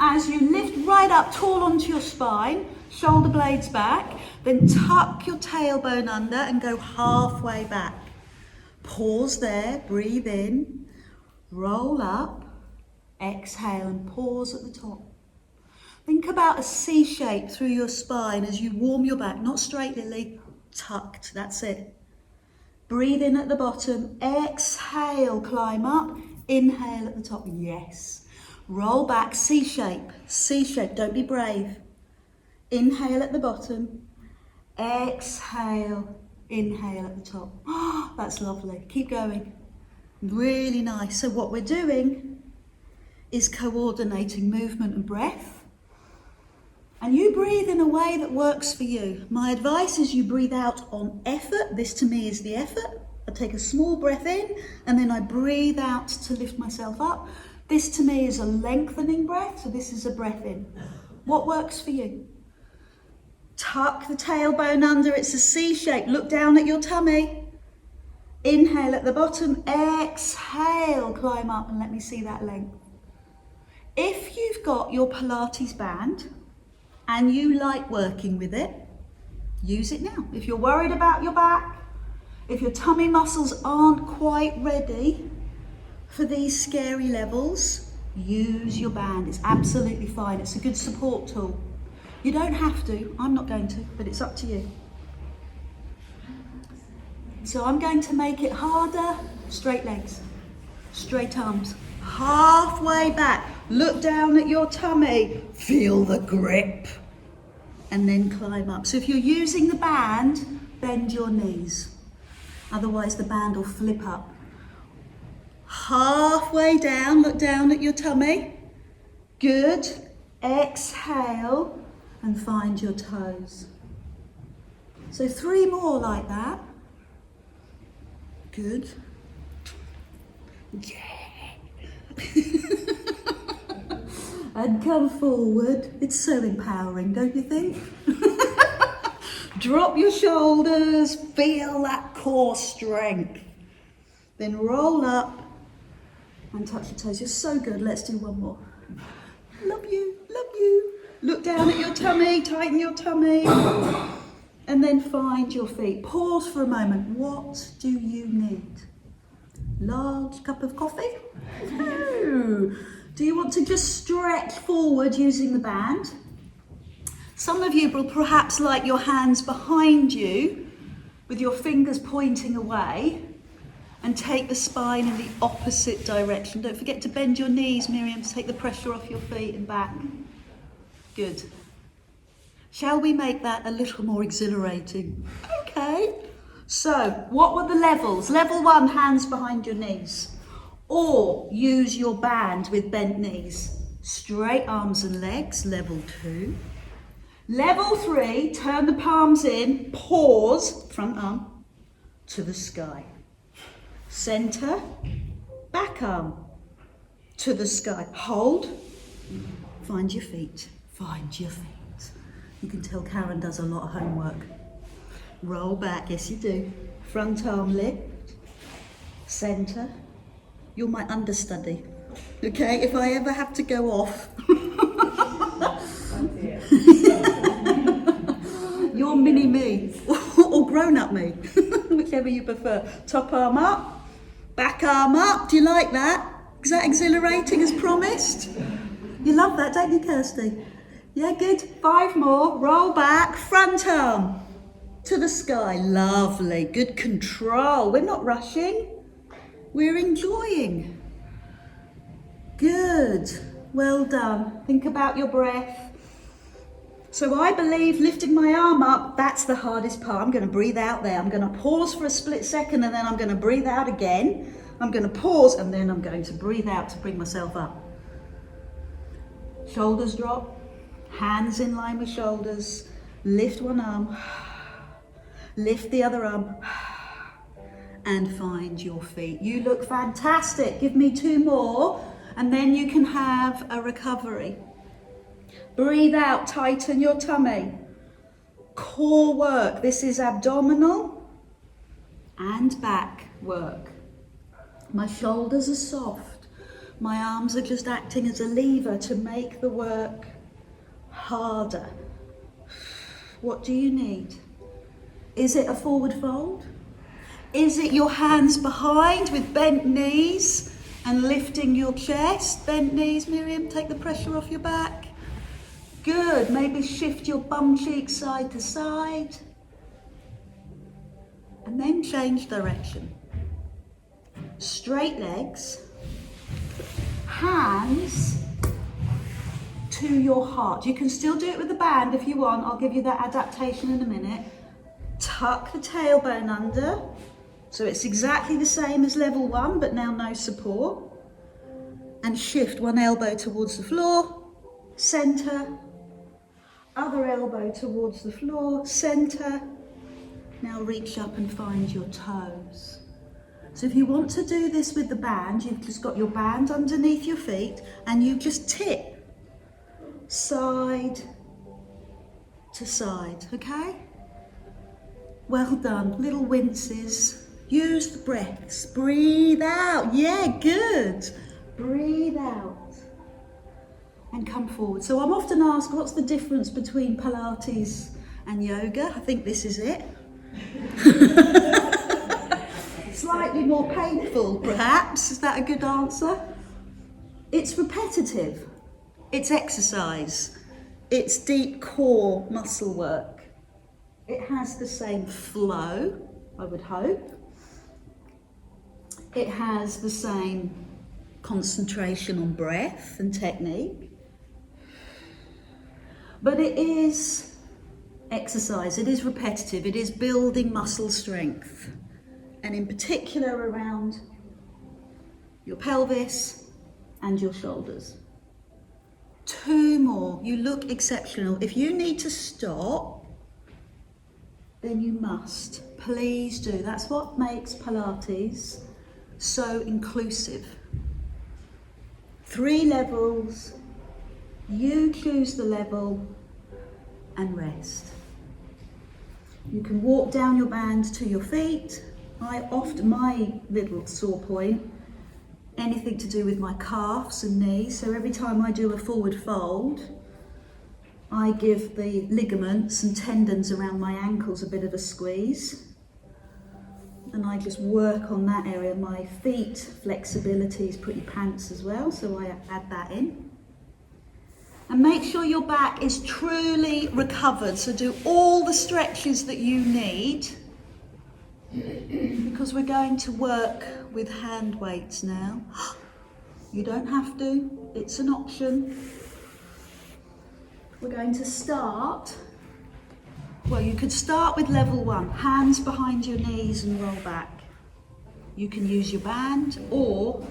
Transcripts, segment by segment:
As you lift right up tall onto your spine, shoulder blades back, then tuck your tailbone under and go halfway back. Pause there, breathe in, roll up, exhale and pause at the top. Think about a C shape through your spine as you warm your back, not straight, Lily, tucked, that's it. Breathe in at the bottom, exhale, climb up, inhale at the top, yes. Roll back, C shape, don't be brave. Inhale at the bottom, exhale, inhale at the top. Oh, that's lovely, keep going. Really nice. So what we're doing is coordinating movement and breath. And you breathe in a way that works for you. My advice is you breathe out on effort. This to me is the effort. I take a small breath in and then I breathe out to lift myself up. This to me is a lengthening breath, so this is a breath in. What works for you? Tuck the tailbone under, it's a C shape. Look down at your tummy. Inhale at the bottom, exhale, climb up and let me see that length. If you've got your Pilates band and you like working with it, use it now. If you're worried about your back, if your tummy muscles aren't quite ready for these scary levels, use your band. It's absolutely fine. It's a good support tool. You don't have to. I'm not going to, but it's up to you. So I'm going to make it harder. Straight legs, straight arms, halfway back. Look down at your tummy. Feel the grip. And then climb up. So if you're using the band, bend your knees. Otherwise the band will flip up. Halfway down, look down at your tummy. Good. Exhale and find your toes. So 3 more like that. Good. Yeah. And come forward. It's so empowering, don't you think? Drop your shoulders, feel that core strength. Then roll up and touch your toes. You're so good. Let's do one more. Love you, love you. Look down at your tummy, tighten your tummy. And then find your feet. Pause for a moment. What do you need? Large cup of coffee? No. Do you want to just stretch forward using the band? Some of you will perhaps like your hands behind you with your fingers pointing away and take the spine in the opposite direction. Don't forget to bend your knees, Miriam, to take the pressure off your feet and back. Good. Shall we make that a little more exhilarating? Okay. So, what were the levels? Level 1, hands behind your knees. Or use your band with bent knees. Straight arms and legs, level 2. Level 3, turn the palms in, pause, front arm, to the sky. Center, back arm, to the sky. Hold, find your feet, find your feet. You can tell Karen does a lot of homework. Roll back, yes you do. Front arm lift, center. You're my understudy, okay? If I ever have to go off. You're mini me, or grown up me, whichever you prefer. Top arm up, back arm up. Do you like that? Is that exhilarating as promised? You love that, don't you, Kirsty? Yeah, good. 5 more. Roll back, front arm to the sky. Lovely. Good control. We're not rushing. We're enjoying. Good. Well done. Think about your breath. So I believe lifting my arm up, that's the hardest part. I'm going to breathe out there. I'm going to pause for a split second and then I'm going to breathe out again. I'm going to pause and then I'm going to breathe out to bring myself up. Shoulders drop. Hands in line with shoulders. Lift one arm. Lift the other arm. And find your feet. You look fantastic. Give me 2 more and then you can have a recovery. Breathe out, tighten your tummy. Core work. This is abdominal and back work. My shoulders are soft. My arms are just acting as a lever to make the work harder. What do you need? Is it a forward fold? Is it your hands behind with bent knees and lifting your chest? Bent knees, Miriam, take the pressure off your back. Good, maybe shift your bum cheeks side to side. And then change direction. Straight legs, hands to your heart. You can still do it with the band if you want. I'll give you that adaptation in a minute. Tuck the tailbone under. So it's exactly the same as level 1, but now no support. And shift one elbow towards the floor, center. Other elbow towards the floor, center. Now reach up and find your toes. So if you want to do this with the band, you've just got your band underneath your feet and you just tip side to side, okay? Well done, little winces. Use the breaths, breathe out, yeah, good. Breathe out and come forward. So I'm often asked, what's the difference between Pilates and yoga? I think this is it. Slightly more painful, perhaps. Is that a good answer? It's repetitive. It's exercise. It's deep core muscle work. It has the same flow, I would hope. It has the same concentration on breath and technique. But it is exercise, it is repetitive, it is building muscle strength. And in particular around your pelvis and your shoulders. 2 more, you look exceptional. If you need to stop, then you must. Please do. That's what makes Pilates so inclusive. 3 levels, you choose the level and rest. You can walk down your band to your feet. My little sore point, anything to do with my calves and knees. So every time I do a forward fold, I give the ligaments and tendons around my ankles a bit of a squeeze. And I just work on that area. My feet flexibility is pretty pants as well, so I add that in. And make sure your back is truly recovered. So do all the stretches that you need, because we're going to work with hand weights now. You don't have to, it's an option. We're going to start, well, you could start with level 1, hands behind your knees and roll back. You can use your band, or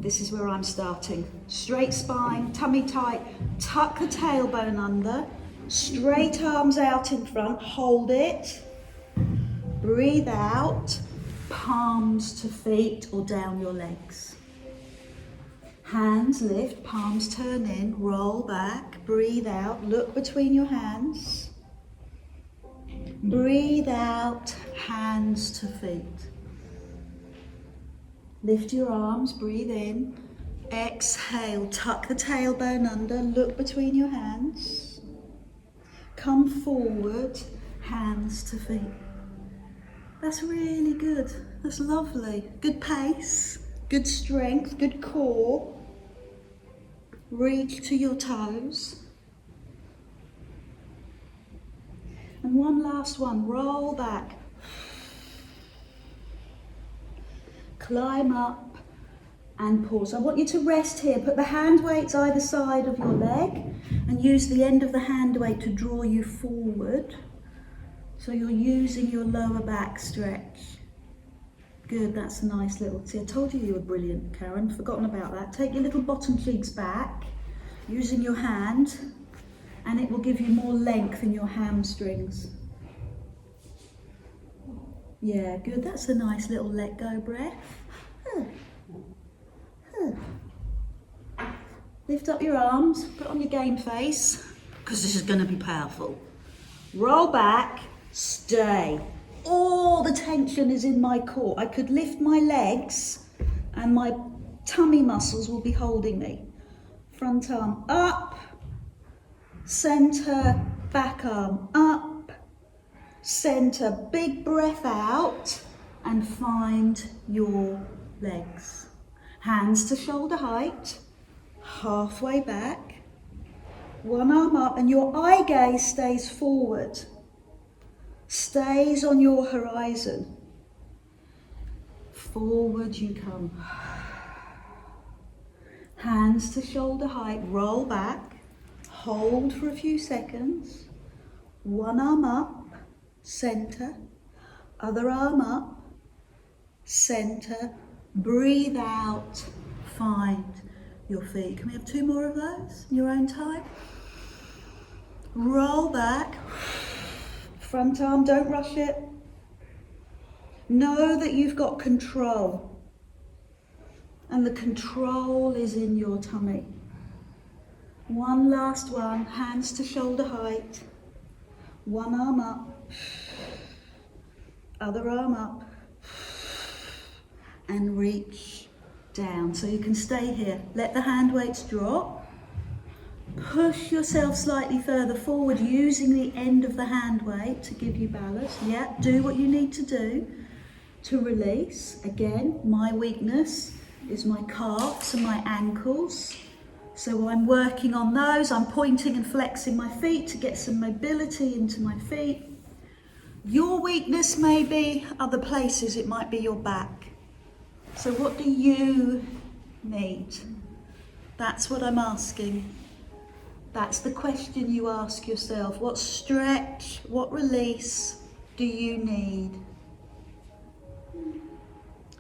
this is where I'm starting. Straight spine, tummy tight, tuck the tailbone under, straight arms out in front, hold it. Breathe out, palms to feet or down your legs. Hands lift, palms turn in, roll back, breathe out, look between your hands. Breathe out, hands to feet. Lift your arms, breathe in. Exhale, tuck the tailbone under, look between your hands. Come forward, hands to feet. That's really good. That's lovely. Good pace, good strength, good core. Reach to your toes. And one last one, roll back. Climb up and pause. I want you to rest here. Put the hand weights either side of your leg and use the end of the hand weight to draw you forward. So you're using your lower back stretch. Good, that's a nice little, see I told you were brilliant, Karen, forgotten about that. Take your little bottom cheeks back, using your hand, and it will give you more length in your hamstrings. Yeah, good, that's a nice little let go breath. Lift up your arms, put on your game face, because this is going to be powerful. Roll back, stay. All the tension is in my core. I could lift my legs and my tummy muscles will be holding me. Front arm up, center, back arm up, center, big breath out, and find your legs. Hands to shoulder height, halfway back, one arm up, and your eye gaze stays forward, stays on your horizon. Forward you come. Hands to shoulder height, roll back, hold for a few seconds, one arm up, center, other arm up, center, breathe out, find your feet. Can we have 2 more of those in your own time? Roll back, front arm, don't rush it. Know that you've got control. And the control is in your tummy. One last one, hands to shoulder height. One arm up, other arm up, and reach down. So you can stay here. Let the hand weights drop. Push yourself slightly further forward using the end of the hand weight to give you balance. Yeah, do what you need to do to release. Again, my weakness is my calves and my ankles. So I'm working on those. I'm pointing and flexing my feet to get some mobility into my feet. Your weakness may be other places. It might be your back. So what do you need? That's what I'm asking. That's the question you ask yourself. What stretch, what release do you need?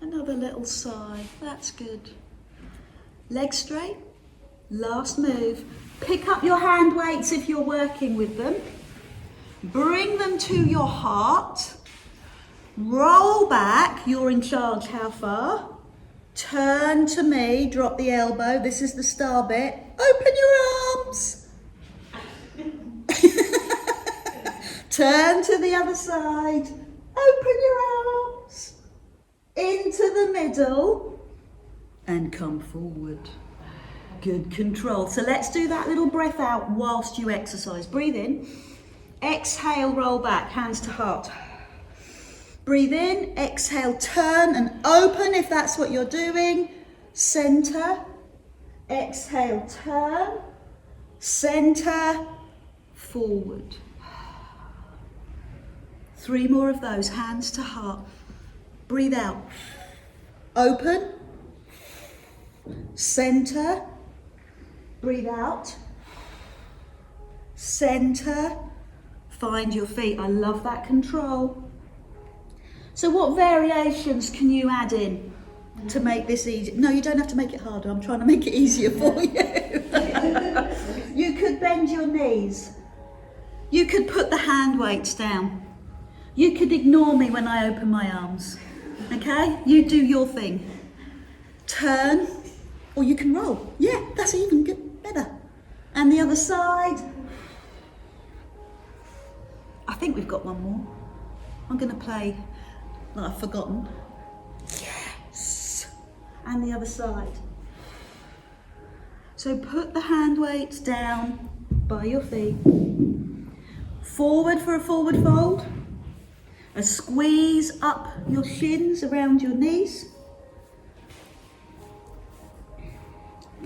Another little sigh, that's good. Legs straight, last move. Pick up your hand weights if you're working with them. Bring them to your heart. Roll back, you're in charge, how far? Turn to me, drop the elbow, this is the star bit. Open your arms. Turn to the other side, open your arms. Into the middle and come forward. Good control. So let's do that little breath out whilst you exercise. Breathe in. Exhale, roll back, hands to heart. Breathe in, exhale, turn and open if that's what you're doing. Center. Exhale, turn. Center, forward. 3 more of those, hands to heart. Breathe out. Open. Center. Breathe out. Center. Find your feet. I love that control. So what variations can you add in to make this easy? No, you don't have to make it harder. I'm trying to make it easier for you. You could bend your knees. You could put the hand weights down. You could ignore me when I open my arms. Okay, you do your thing. Turn, or you can roll. Yeah, that's even good, better. And the other side. I think we've got one more. I'm going to play like I've forgotten. Yes. And the other side. So put the hand weights down by your feet. Forward for a forward fold. A squeeze up your shins around your knees.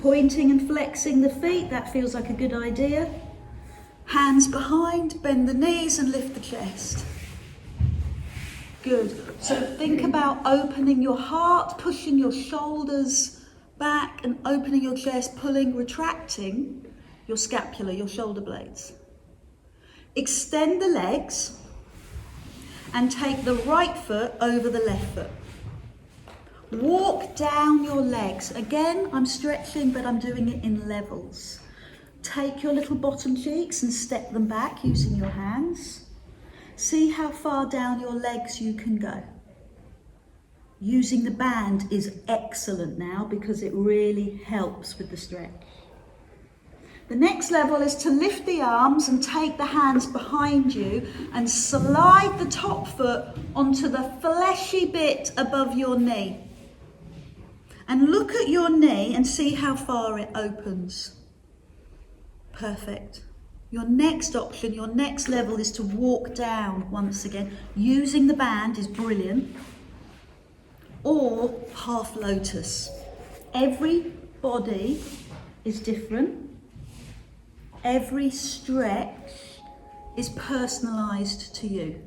Pointing and flexing the feet, that feels like a good idea. Hands behind, bend the knees and lift the chest. Good. So think about opening your heart, pushing your shoulders back and opening your chest, pulling, retracting your scapula, your shoulder blades. Extend the legs and take the right foot over the left foot. Walk down your legs. Again, I'm stretching, but I'm doing it in levels. Take your little bottom cheeks and step them back using your hands. See how far down your legs you can go. Using the band is excellent now because it really helps with the stretch. The next level is to lift the arms and take the hands behind you and slide the top foot onto the fleshy bit above your knee. And look at your knee and see how far it opens. Perfect. Your next option, your next level is to walk down once again. Using the band is brilliant. Or half lotus. Every body is different. Every stretch is personalised to you.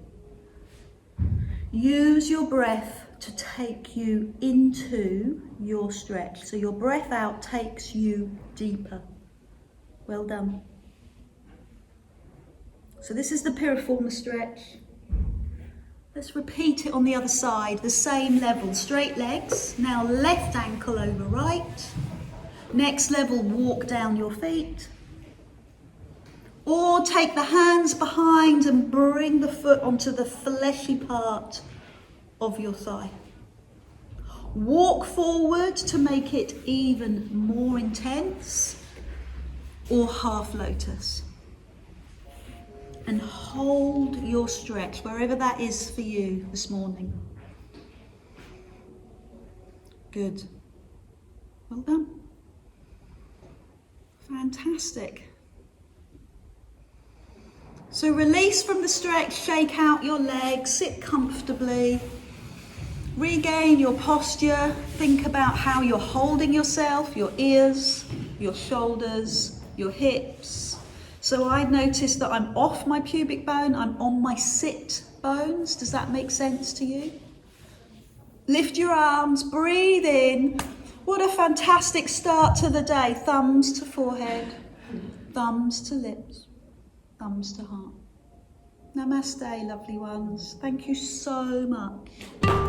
Use your breath to take you into your stretch. So your breath out takes you deeper. Well done. So this is the piriformis stretch. Let's repeat it on the other side, the same level. Straight legs. Now left ankle over right. Next level, walk down your feet. Or take the hands behind and bring the foot onto the fleshy part of your thigh. Walk forward to make it even more intense, or half lotus. And hold your stretch, wherever that is for you this morning. Good. Well done. Fantastic. So release from the stretch, shake out your legs, sit comfortably, regain your posture, think about how you're holding yourself, your ears, your shoulders, your hips. So I notice that I'm off my pubic bone, I'm on my sit bones. Does that make sense to you? Lift your arms, breathe in. What a fantastic start to the day. Thumbs to forehead, thumbs to lips. Thumbs to heart. Namaste, lovely ones. Thank you so much.